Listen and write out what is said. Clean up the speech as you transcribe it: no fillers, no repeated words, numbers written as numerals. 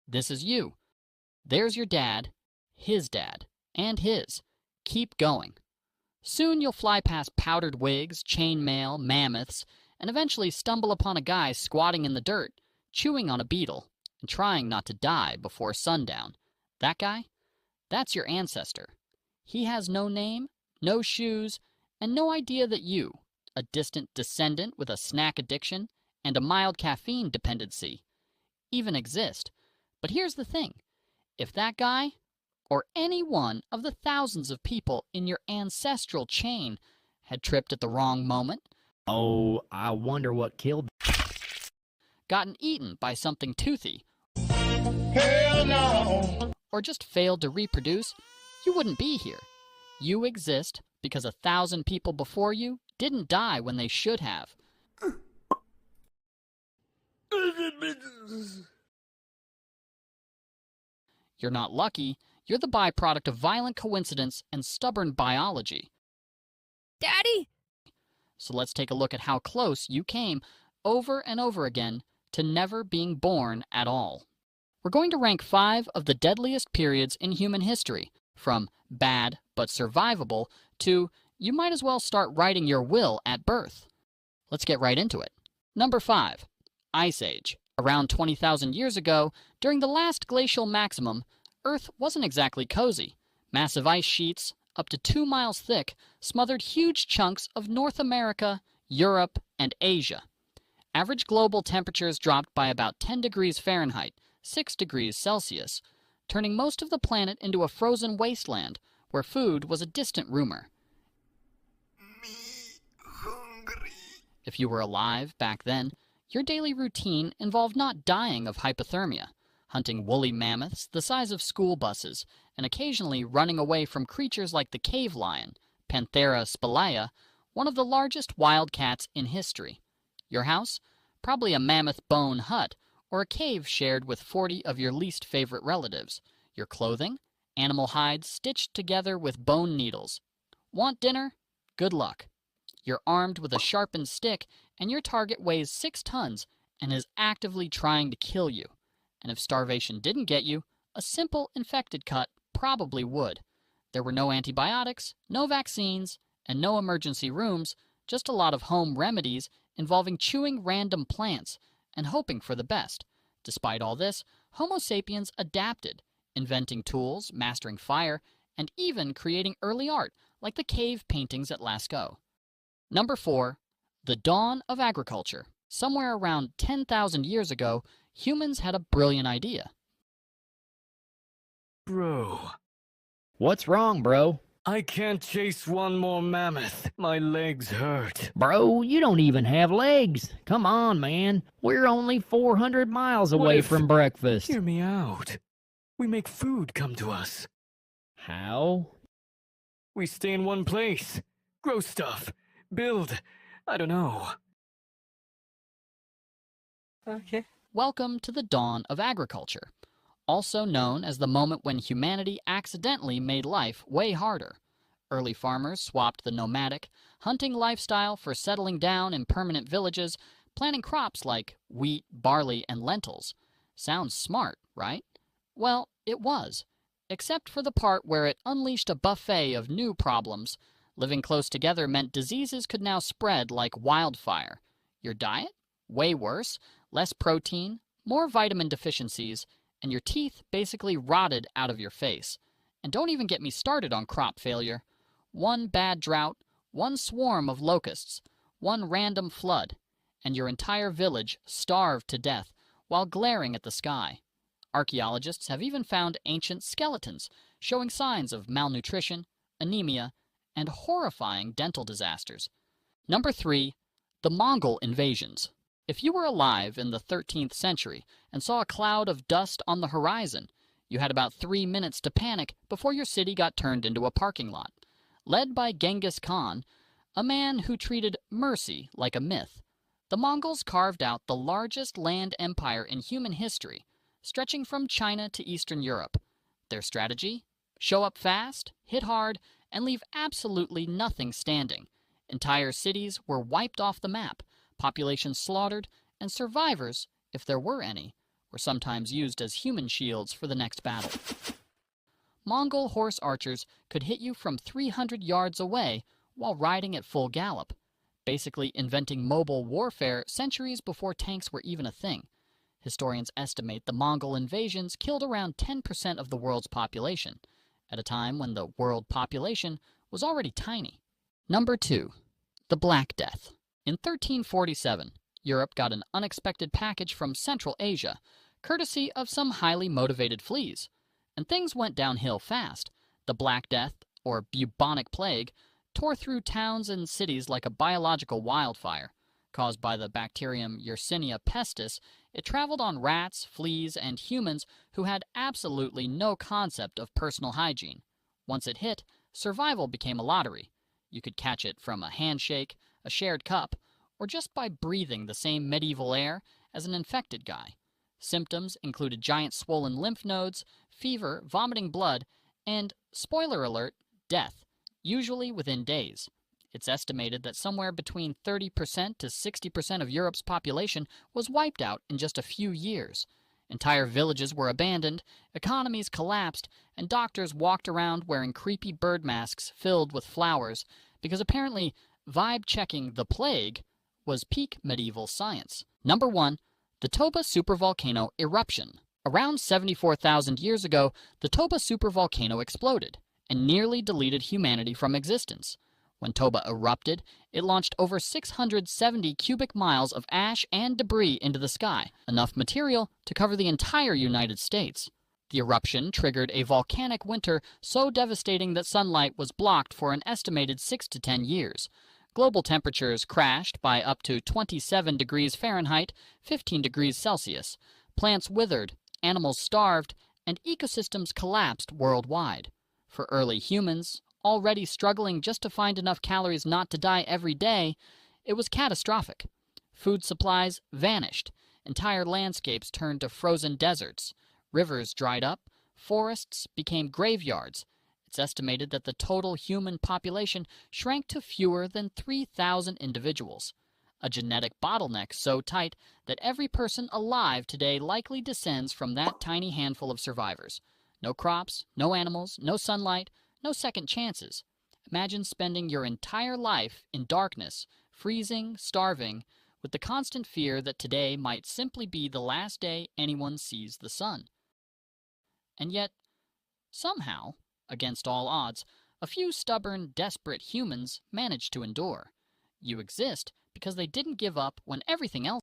This is you. There's your dad, his dad, and his. Keep going. Soon you'll fly past powdered wigs, chainmail, mammoths, and eventually stumble upon a guy squatting in the dirt, chewing on a beetle, and trying not to die before sundown. That guy? That's your ancestor. He has no name, no shoes, and no idea that you, a distant descendant with a snack addiction and a mild caffeine dependency, even exist. But here's the thing. If that guy, or any one of the thousands of people in your ancestral chain, had tripped at the wrong moment, Oh, I wonder what killed. gotten eaten by something toothy, Hell no. or just failed to reproduce, you wouldn't be here. You exist because 1,000 people before you didn't die when they should have. You're not lucky. You're the byproduct of violent coincidence and stubborn biology. Daddy? So let's take a look at how close you came over and over again to never being born at all. We're going to rank 5 of the deadliest periods in human history, from bad but survivable to you might as well start writing your will at birth. Let's get right into it. Number 5. Ice Age. Around 20,000 years ago, during the last glacial maximum, Earth wasn't exactly cozy. Massive ice sheets, up to 2 miles thick, smothered huge chunks of North America, Europe, and Asia. Average global temperatures dropped by about 10 degrees Fahrenheit, 6 degrees Celsius, turning most of the planet into a frozen wasteland where food was a distant rumor. Me hungry. If you were alive back then, your daily routine involved not dying of hypothermia, hunting woolly mammoths the size of school buses, and occasionally running away from creatures like the cave lion, Panthera spelaea, one of the largest wild cats in history. Your house? Probably a mammoth bone hut, or a cave shared with 40 of your least favorite relatives. Your clothing? Animal hides stitched together with bone needles. Want dinner? Good luck. You're armed with a sharpened stick, and your target weighs 6 tons and is actively trying to kill you. And if starvation didn't get you, a simple infected cut probably would. There were no antibiotics, no vaccines, and no emergency rooms, just a lot of home remedies involving chewing random plants and hoping for the best. Despite all this, Homo sapiens adapted, inventing tools, mastering fire, and even creating early art like the cave paintings at Lascaux. Number 4. The dawn of agriculture. Somewhere around 10,000 years ago, humans had a brilliant idea. Bro, What's wrong, bro? I can't chase one more mammoth. My legs hurt. Bro, you don't even have legs. Come on, man. We're only 400 miles What away if- from breakfast. Hear me out. We make food come to us. How? We stay in one place. Grow stuff. Build. I don't know. Okay. Welcome to the dawn of agriculture, also known as the moment when humanity accidentally made life way harder. Early farmers swapped the nomadic, hunting lifestyle for settling down in permanent villages, planting crops like wheat, barley, and lentils. Sounds smart, right? Well, it was, except for the part where it unleashed a buffet of new problems. Living close together meant diseases could now spread like wildfire. Your diet? Way worse. Less protein, more vitamin deficiencies, and your teeth basically rotted out of your face. And don't even get me started on crop failure. One bad drought, one swarm of locusts, one random flood, and your entire village starved to death while glaring at the sky. Archaeologists have even found ancient skeletons showing signs of malnutrition, anemia, and horrifying dental disasters. Number 3. The Mongol invasions. If you were alive in the 13th century and saw a cloud of dust on the horizon, you had about 3 minutes to panic before your city got turned into a parking lot. Led by Genghis Khan, a man who treated mercy like a myth, the Mongols carved out the largest land empire in human history, stretching from China to Eastern Europe. Their strategy? Show up fast, hit hard, and leave absolutely nothing standing. Entire cities were wiped off the map, populations slaughtered, and survivors, if there were any, were sometimes used as human shields for the next battle. Mongol horse archers could hit you from 300 yards away while riding at full gallop, basically inventing mobile warfare centuries before tanks were even a thing. Historians estimate the Mongol invasions killed around 10% of the world's population, at a time when the world population was already tiny. Number 2. The Black Death. In 1347, Europe got an unexpected package from Central Asia, courtesy of some highly motivated fleas. And things went downhill fast. The Black Death, or bubonic plague, tore through towns and cities like a biological wildfire. Caused by the bacterium Yersinia pestis, it traveled on rats, fleas, and humans who had absolutely no concept of personal hygiene. Once it hit, survival became a lottery. You could catch it from a handshake, a shared cup, or just by breathing the same medieval air as an infected guy. Symptoms included giant swollen lymph nodes, fever, vomiting blood, and, spoiler alert, death, usually within days. It's estimated that somewhere between 30% to 60% of Europe's population was wiped out in just a few years. Entire villages were abandoned, economies collapsed, and doctors walked around wearing creepy bird masks filled with flowers because apparently vibe-checking the plague was peak medieval science. Number 1. The Toba supervolcano eruption. Around 74,000 years ago, the Toba supervolcano exploded and nearly deleted humanity from existence. When Toba erupted, it launched over 670 cubic miles of ash and debris into the sky, enough material to cover the entire United States. The eruption triggered a volcanic winter so devastating that sunlight was blocked for an estimated 6 to 10 years. Global temperatures crashed by up to 27 degrees Fahrenheit, 15 degrees Celsius. Plants withered, animals starved, and ecosystems collapsed worldwide. For early humans, already struggling just to find enough calories not to die every day, it was catastrophic. Food supplies vanished. Entire landscapes turned to frozen deserts. Rivers dried up. Forests became graveyards. It's estimated that the total human population shrank to fewer than 3,000 individuals. A genetic bottleneck so tight that every person alive today likely descends from that tiny handful of survivors. No crops, no animals, no sunlight, no second chances. Imagine spending your entire life in darkness, freezing, starving, with the constant fear that today might simply be the last day anyone sees the sun. And yet, somehow, against all odds, a few stubborn, desperate humans managed to endure. You exist because they didn't give up when everything else